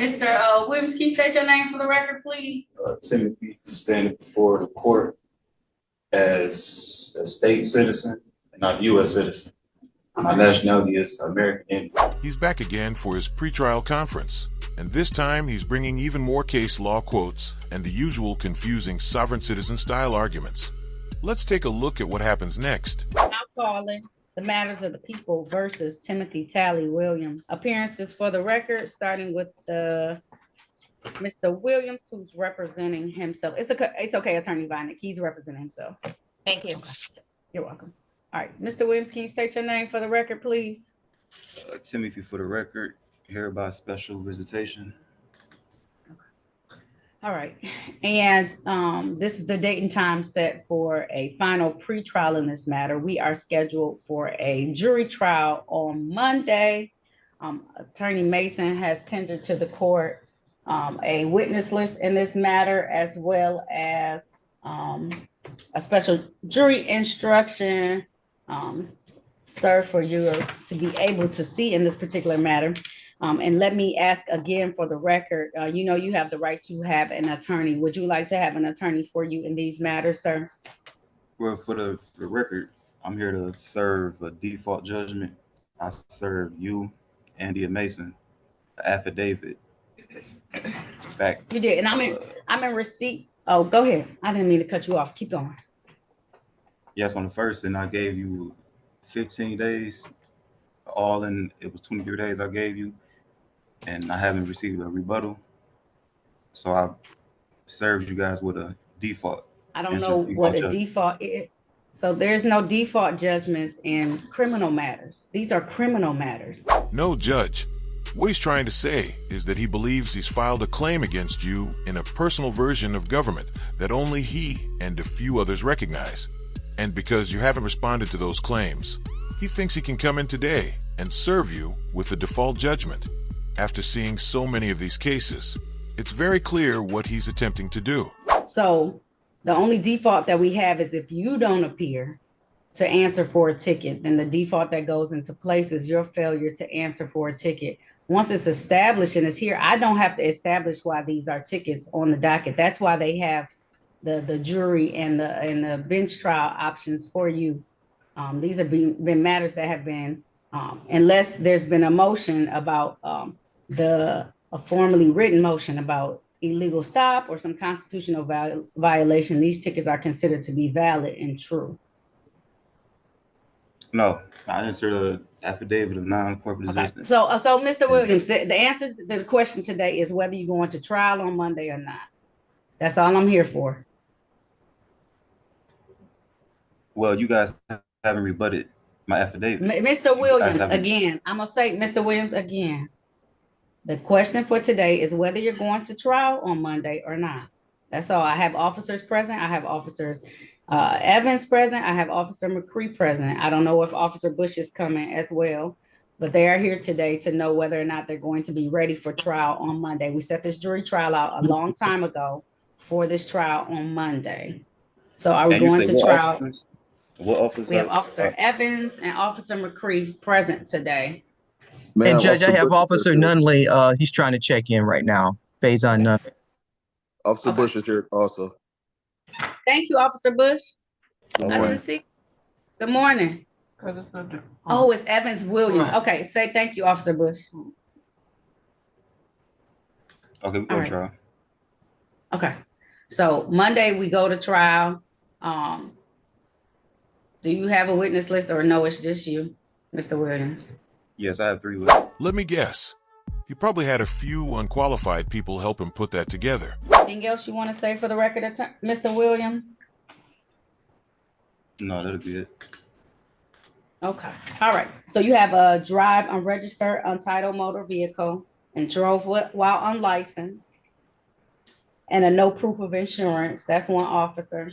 Mr. Williams, can you state your name for the record, please? Timothy, standing before the court as a state citizen and not a U.S. citizen. My nationality is American Indian. He's back again for his pretrial conference, and this time he's bringing even more case law quotes and the usual confusing sovereign citizen style arguments. Let's take a look at what happens next. I'm calling the matters of the people versus Timothy Tally Williams. Appearances for the record, starting with Mr. Williams, who's representing himself. It's okay, Attorney Vinik. He's representing himself. Thank you. You're welcome. All right, Mr. Williams, can you state your name for the record, please? Timothy for the record, here by special visitation. All right, and this is the date and time set for a final pretrial in this matter. We are scheduled for a jury trial on Monday. Attorney Mason has tendered to the court a witness list in this matter, as well as a special jury instruction served for you to be able to see in this particular matter. And let me ask again for the record, you know you have the right to have an attorney. Would you like to have an attorney for you in these matters, sir? Well, for the record, I'm here to serve a default judgment. I serve you, Andy Mason, the affidavit. Back. You did, and I'm in receipt. Oh, go ahead. I didn't mean to cut you off. Keep going. Yes, on the first, and I gave you 15 days. All in, it was 23 days I gave you, and I haven't received a rebuttal. So I served you guys with a default. I don't know what a default is. So there's no default judgments in criminal matters. These are criminal matters. No, Judge. What he's trying to say is that he believes he's filed a claim against you in a personal version of government that only he and a few others recognize. And because you haven't responded to those claims, he thinks he can come in today and serve you with a default judgment. After seeing so many of these cases, it's very clear what he's attempting to do. So the only default that we have is if you don't appear to answer for a ticket, then the default that goes into place is your failure to answer for a ticket. Once it's established and it's here, I don't have to establish why these are tickets on the docket. That's why they have the jury and the bench trial options for you. These have been matters that have been, unless there's been a motion about a formally written motion about illegal stop or some constitutional violation, these tickets are considered to be valid and true. No, I answered an affidavit of non-corporate existence. So Mr. Williams, the answer to the question today is whether you're going to trial on Monday or not. That's all I'm here for. Well, you guys haven't rebutted my affidavit. Mr. Williams, again, I'm going to say, Mr. Williams, again, the question for today is whether you're going to trial on Monday or not. That's all. I have officers present. I have officers Evans present. I have Officer McCree present. I don't know if Officer Bush is coming as well, but they are here today to know whether or not they're going to be ready for trial on Monday. We set this jury trial out a long time ago for this trial on Monday. So are we going to trial? Officers? What officer? We have Officer Evans and Officer McCree present today. And Judge, I have Officer Nunley. He's trying to check in right now. Faison Nunley. Officer Bush is here also. Thank you, Officer Bush. Good I didn't see. Good morning. Oh, it's Evans Williams. Okay, say thank you, Officer Bush. Okay, we go to trial. Okay, so Monday we go to trial. Do you have a witness list or no, it's just you, Mr. Williams? Yes, I have 3 witnesses. Let me guess. He probably had a few unqualified people help him put that together. Anything else you want to say for the record, Mr. Williams? No, that'll be it. Okay, all right. So you have a drive unregistered, untitled motor vehicle and drove while unlicensed, and a no proof of insurance. That's one officer.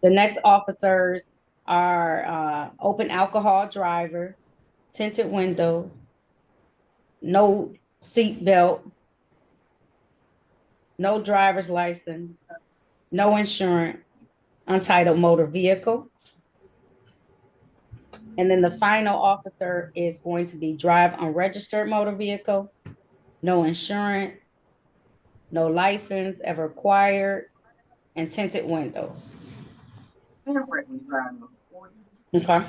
The next officers are open alcohol driver, tinted windows, no seat belt, no driver's license, no insurance, untitled motor vehicle. And then the final officer is going to be drive unregistered motor vehicle, no insurance, no license ever acquired, and tinted windows. Okay.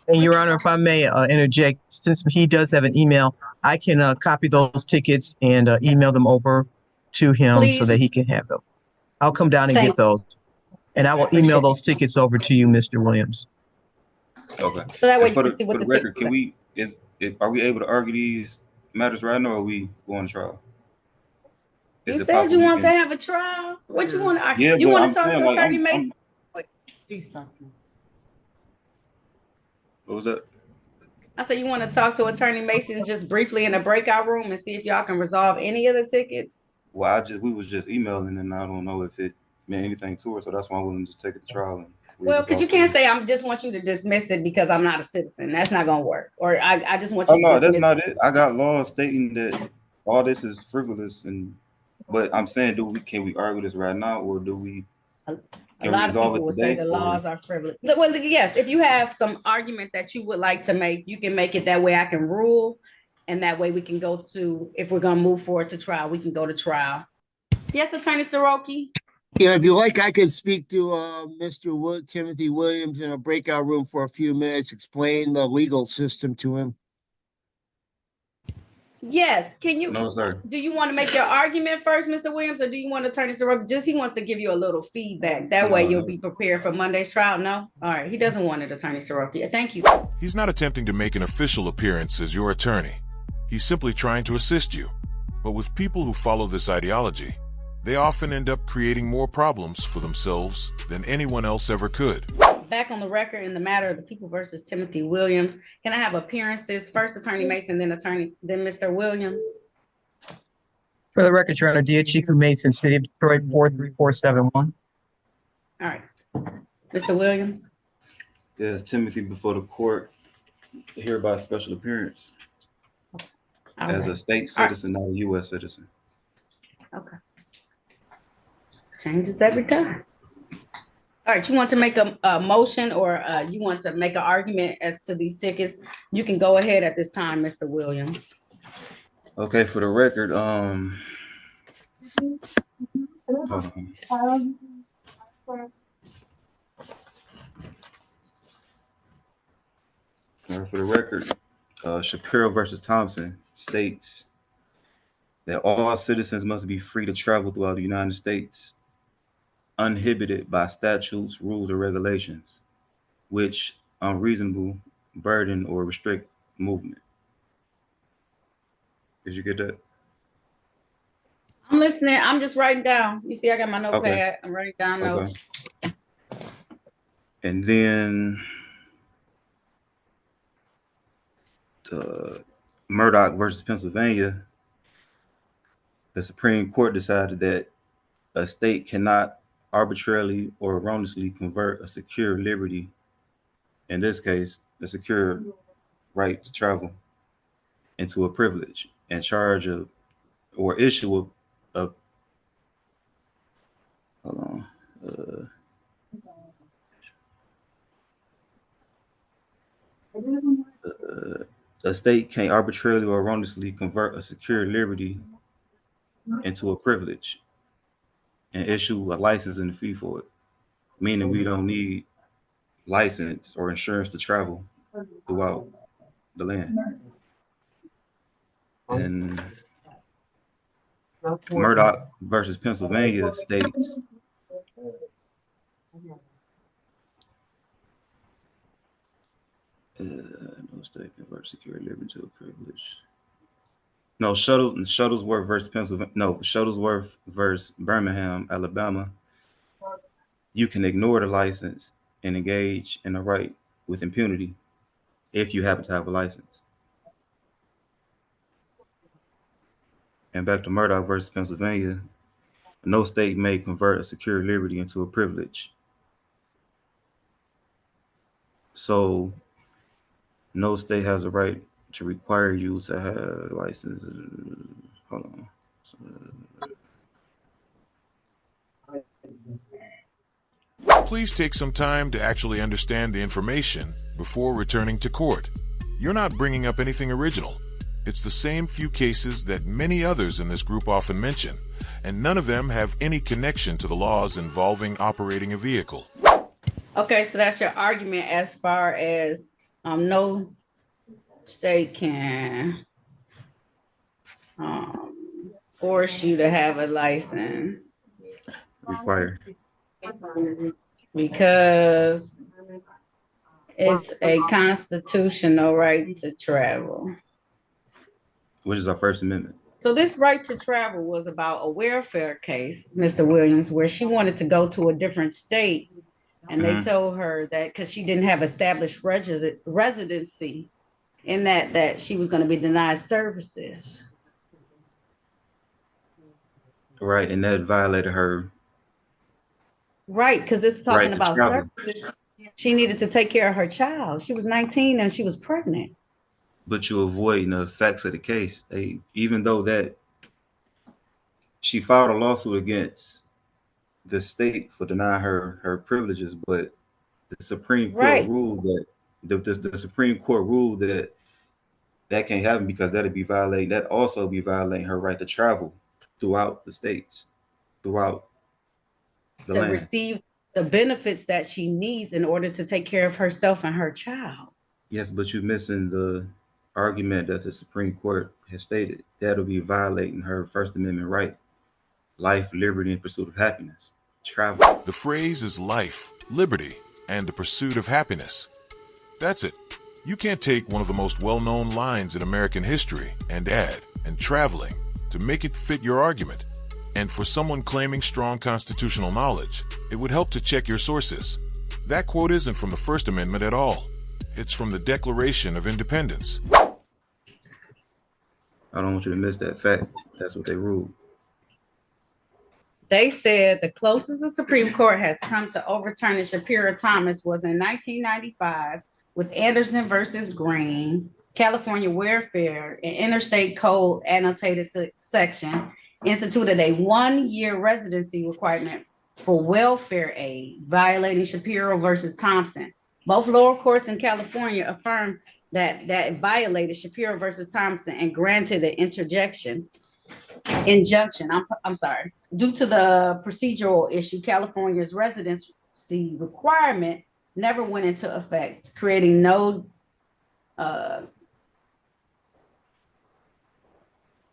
And Your Honor, if I may interject, since he does have an email, I can copy those tickets and email them over to him so Please. that he can have them. I'll come down and get those. And I will email those tickets over to you, Mr. Williams. Okay. So that way And you can see what for the the record, tickets are we able to argue these matters right now, or are we going to trial? You said you want to have a trial. What you want to argue? Yeah, You but want I'm to talk saying, to like, Attorney Mason? What was that? I said you want to talk to Attorney Mason just briefly in a breakout room and see if y'all can resolve any of the tickets. Well, we was just emailing, and I don't know if it meant anything to her, so that's why I wasn't just take it to trial. And well, because you can't say I just want you to dismiss it because I'm not a citizen. That's not gonna work. Or I just want you. Oh no, to that's not it. I got laws stating that all this is frivolous, but I'm saying, can we argue this right now, or do we? A lot of people will say the laws are frivolous. Well, yes, if you have some argument that you would like to make, you can make it that way. I can rule, and that way we can go to, if we're going to move forward to trial, we can go to trial. Yes, Attorney Soroki? Yeah, if you like, I could speak to Mr. Timothy Williams in a breakout room for a few minutes, explain the legal system to him. Yes. Can you? No, sir. Do you want to make your argument first, Mr. Williams, or do you want Attorney Soroki? He wants to give you a little feedback. That way you'll be prepared for Monday's trial. No? All right. He doesn't want it, Attorney Soroki. Thank you. He's not attempting to make an official appearance as your attorney. He's simply trying to assist you. But with people who follow this ideology, they often end up creating more problems for themselves than anyone else ever could. Back on the record in the matter of the people versus Timothy Williams. Can I have appearances? First Attorney Mason, then Mr. Williams. For the record, Your Honor, Chiku Mason, City of Detroit, 43471. All right. Mr. Williams. Yes, Timothy before the court, hereby special appearance. As a state citizen, not a U.S. citizen. Okay. Changes every time. All right, you want to make a motion, or you want to make an argument as to these tickets? You can go ahead at this time, Mr. Williams. Okay, for the record, for the record, Shapiro versus Thompson states that all citizens must be free to travel throughout the United States, uninhibited by statutes, rules, or regulations, which unreasonable burden or restrict movement. Did you get that? I'm listening. I'm just writing down. You see, I got my notepad. Okay. I'm writing down notes. And then Murdoch versus Pennsylvania, the Supreme Court decided that a state cannot arbitrarily or erroneously convert a secure liberty, in this case, the secure right to travel, into a privilege and charge of or issue a state can't arbitrarily or erroneously convert a secure liberty into a privilege and issue a license and a fee for it, meaning we don't need license or insurance to travel throughout the land. And Murdoch versus Pennsylvania states no state convert secure liberty to a privilege. No, Shuttlesworth versus Pennsylvania. No, Shuttlesworth versus Birmingham, Alabama. You can ignore the license and engage in the right with impunity if you happen to have a license. And back to Murdoch versus Pennsylvania, no state may convert a secure liberty into a privilege. So no state has a right to require you to have a license. Hold on. Please take some time to actually understand the information before returning to court. You're not bringing up anything original. It's the same few cases that many others in this group often mention, and none of them have any connection to the laws involving operating a vehicle. Okay, so that's your argument as far as no state can force you to have a license Require. because it's a constitutional right to travel. Which is our First Amendment. So this right to travel was about a welfare case, Mr. Williams, where she wanted to go to a different state. And they told her that because she didn't have established residency in that she was going to be denied services. Right, and that violated her. Right, because it's talking Right to about travel. services. She needed to take care of her child. She was 19 and she was pregnant. But you avoiding the effects of the case. Even though that she filed a lawsuit against the state for denying her privileges, but the Supreme Court ruled that the Supreme Court ruled that can't happen because that also be violating her right to travel throughout the states, throughout the land. Receive the benefits that she needs in order to take care of herself and her child. Yes, but you're missing the argument that the Supreme Court has stated. That'll be violating her First Amendment right. Life, liberty, and pursuit of happiness. Travel. The phrase is life, liberty, and the pursuit of happiness. That's it. You can't take one of the most well-known lines in American history and add "and traveling" to make it fit your argument. And for someone claiming strong constitutional knowledge, it would help to check your sources. That quote isn't from the First Amendment at all. It's from the Declaration of Independence. I don't want you to miss that fact. That's what they ruled. They said the closest the Supreme Court has come to overturning Shapiro Thomas was in 1995 with Anderson versus Green, California Welfare and Interstate Code annotated section instituted a 1-year residency requirement for welfare aid, violating Shapiro versus Thompson. Both lower courts in California affirmed that violated Shapiro versus Thompson and granted the injunction. Due to the procedural issue, California's residency requirement never went into effect, creating no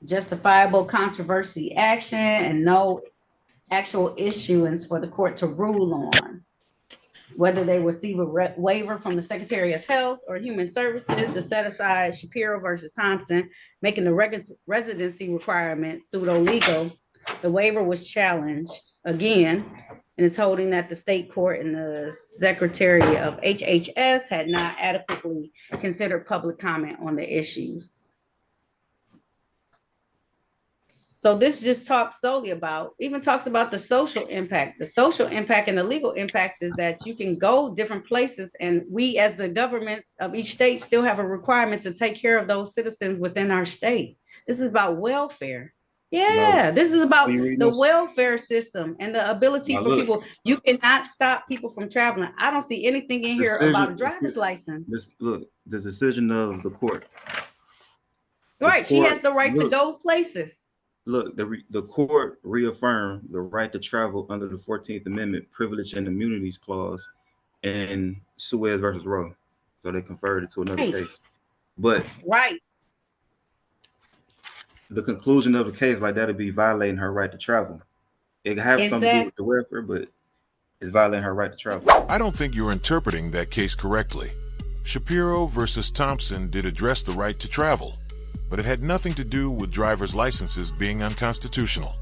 justifiable controversy action and no actual issuance for the court to rule on. Whether they receive a waiver from the Secretary of Health or Human Services to set aside Shapiro versus Thompson, making the residency requirement pseudo-legal, the waiver was challenged again, and it's holding that the state court and the Secretary of HHS had not adequately considered public comment on the issues. So this just talks solely about, even talks about the social impact. The social impact and the legal impact is that you can go different places, and we as the governments of each state still have a requirement to take care of those citizens within our state. This is about welfare. Yeah, this is about the welfare system and the ability for people. You cannot stop people from traveling. I don't see anything in here about a driver's license. The decision of the court. Right, she has the right to go places. Look, the court reaffirmed the right to travel under the 14th Amendment Privilege and Immunities Clause in Suez versus Roe. So they conferred it to another case. But the conclusion of a case like that would be violating her right to travel. It can have something to do with the welfare, but it's violating her right to travel. I don't think you're interpreting that case correctly. Shapiro versus Thompson did address the right to travel, but it had nothing to do with driver's licenses being unconstitutional.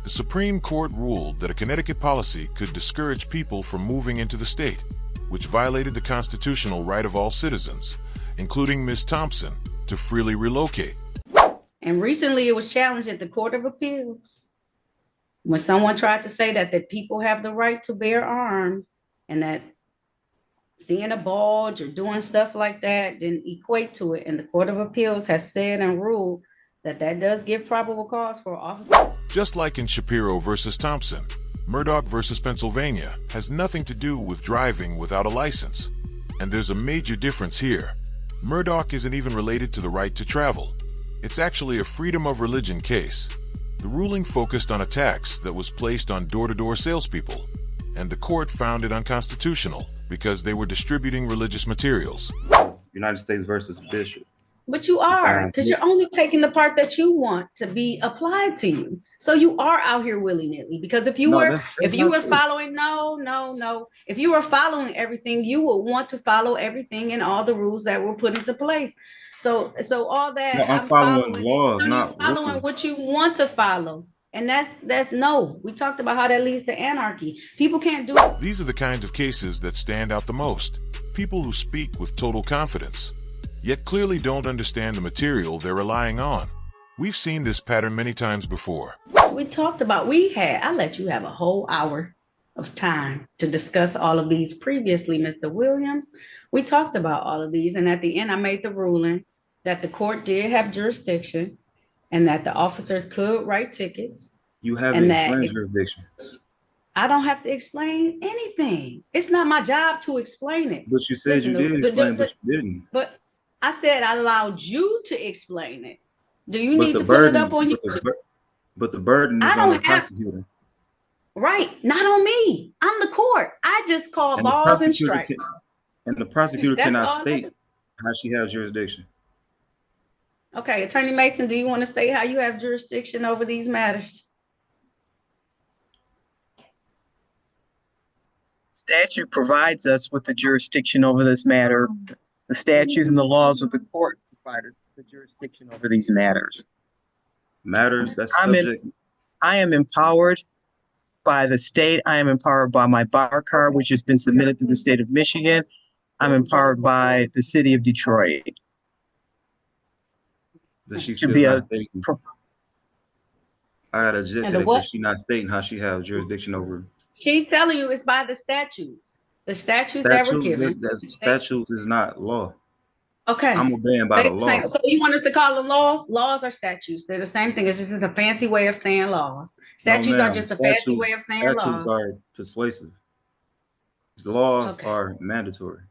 The Supreme Court ruled that a Connecticut policy could discourage people from moving into the state, which violated the constitutional right of all citizens, including Ms. Thompson, to freely relocate. And recently it was challenged at the Court of Appeals when someone tried to say that the people have the right to bear arms and that seeing a bulge or doing stuff like that didn't equate to it. And the Court of Appeals has said and ruled that that does give probable cause for officers. Just like in Shapiro versus Thompson, Murdoch versus Pennsylvania has nothing to do with driving without a license. And there's a major difference here. Murdoch isn't even related to the right to travel. It's actually a freedom of religion case. The ruling focused on a tax that was placed on door-to-door salespeople, and the court found it unconstitutional because they were distributing religious materials. United States versus Bishop. But you are, because you're only taking the part that you want to be applied to you. So you are out here willy-nilly. Because if you were following, if you were following everything, you would want to follow everything and all the rules that were put into place. So all that No, I'm following laws, not following rules. what you want to follow. And that's no. We talked about how that leads to anarchy. People can't do it. These are the kinds of cases that stand out the most. People who speak with total confidence, yet clearly don't understand the material they're relying on. We've seen this pattern many times before. We talked about, I let you have a whole hour of time to discuss all of these previously, Mr. Williams. We talked about all of these, and at the end, I made the ruling that the court did have jurisdiction and that the officers could write tickets. You haven't explained jurisdiction. I don't have to explain anything. It's not my job to explain it. But you said you did explain, but you didn't. But I said I allowed you to explain it. Do you need to pull it up on YouTube? But the burden is on the prosecutor. Right, not on me. I'm the court. I just call balls and strikes. And the prosecutor cannot state how she has jurisdiction. Okay, Attorney Mason, do you want to state how you have jurisdiction over these matters? Statute provides us with the jurisdiction over this matter. The statutes and the laws of the court provide the jurisdiction over these matters. That's subject. I am empowered by the state. I am empowered by my bar card, which has been submitted to the state of Michigan. I'm empowered by the city of Detroit. That she still not stating. I gotta object to that because she's not stating how she has jurisdiction over. She's telling you it's by the statutes. The statutes that were given. Statutes is not law. Okay. I'm obeying by the law. So you want us to call them laws? Laws are statutes. They're the same thing. It's just a fancy way of saying laws. Statutes are just a fancy way of saying laws. Statutes are persuasive. Laws are mandatory.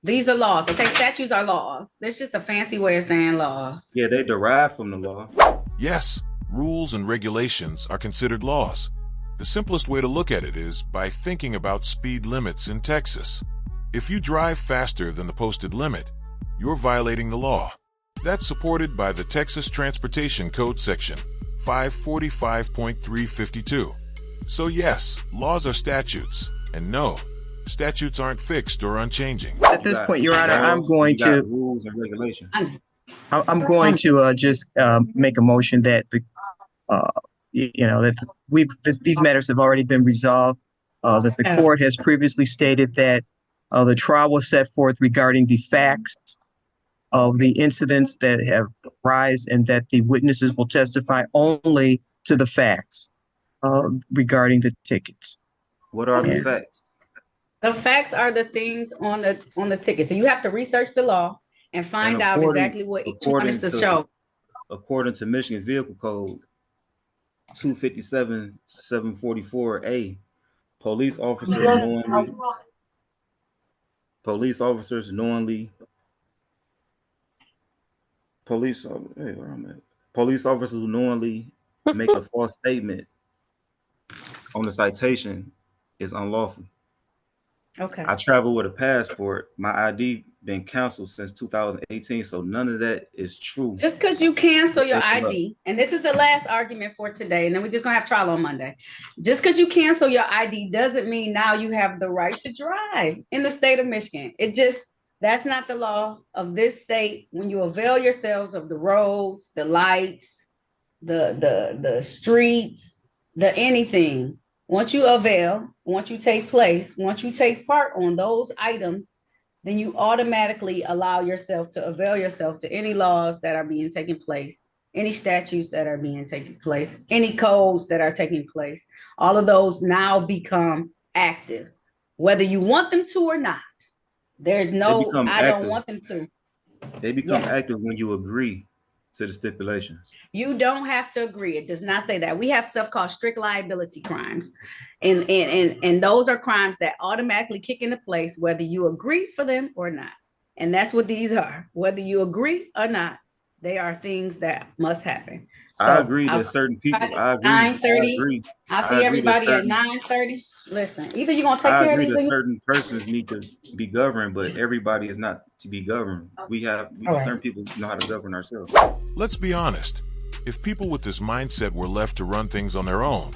These are laws. Okay, statutes are laws. That's just a fancy way of saying laws. Yeah, they derive from the law. Yes, rules and regulations are considered laws. The simplest way to look at it is by thinking about speed limits in Texas. If you drive faster than the posted limit, you're violating the law. That's supported by the Texas Transportation Code Section 545.352. So yes, laws are statutes, and no, statutes aren't fixed or unchanging. At this point, Your Honor, I'm going to rules and regulations. I'm going to just make a motion that these matters have already been resolved. That the court has previously stated that the trial was set forth regarding the facts of the incidents that have arisen, and that the witnesses will testify only to the facts regarding the tickets. What are the facts? The facts are the things on the ticket. So you have to research the law and find out exactly what each one is to show. According to Michigan Vehicle Code 257-744A, police officers who knowingly make a false statement on the citation is unlawful. Okay. I travel with a passport. My ID been canceled since 2018, so none of that is true. Just because you cancel your ID, and this is the last argument for today, and then we're just gonna have trial on Monday. Just because you cancel your ID doesn't mean now you have the right to drive in the state of Michigan. That's not the law of this state. When you avail yourselves of the roads, the lights, the streets, the anything. Once you take part on those items, then you automatically allow yourself to avail yourself to any laws that are being taken place, any statutes that are being taken place, any codes that are taking place. All of those now become active, whether you want them to or not. There's no, I don't want them to. They become active when you agree to the stipulations. You don't have to agree. It does not say that. We have stuff called strict liability crimes. And those are crimes that automatically kick into place whether you agree for them or not. And that's what these are, whether you agree or not. They are things that must happen. I So agree I'll that certain people, I agree, 9:30. I'll I see agree that everybody at certain, 9:30. Listen, either you're gonna take I care of agree these that things. certain persons need to be governed, but everybody is not to be governed. All Certain right. people know how to govern ourselves. Let's be honest. If people with this mindset were left to run things on their own,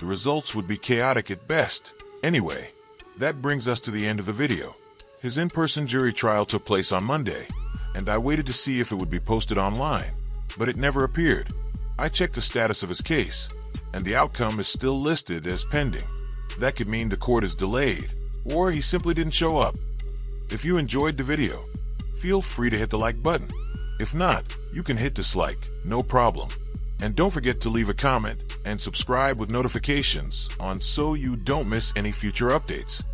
the results would be chaotic at best. Anyway, that brings us to the end of the video. His in-person jury trial took place on Monday, and I waited to see if it would be posted online, but it never appeared. I checked the status of his case, and the outcome is still listed as pending. That could mean the court is delayed, or he simply didn't show up. If you enjoyed the video, feel free to hit the like button. If not, you can hit dislike, no problem. And don't forget to leave a comment and subscribe with notifications on so you don't miss any future updates.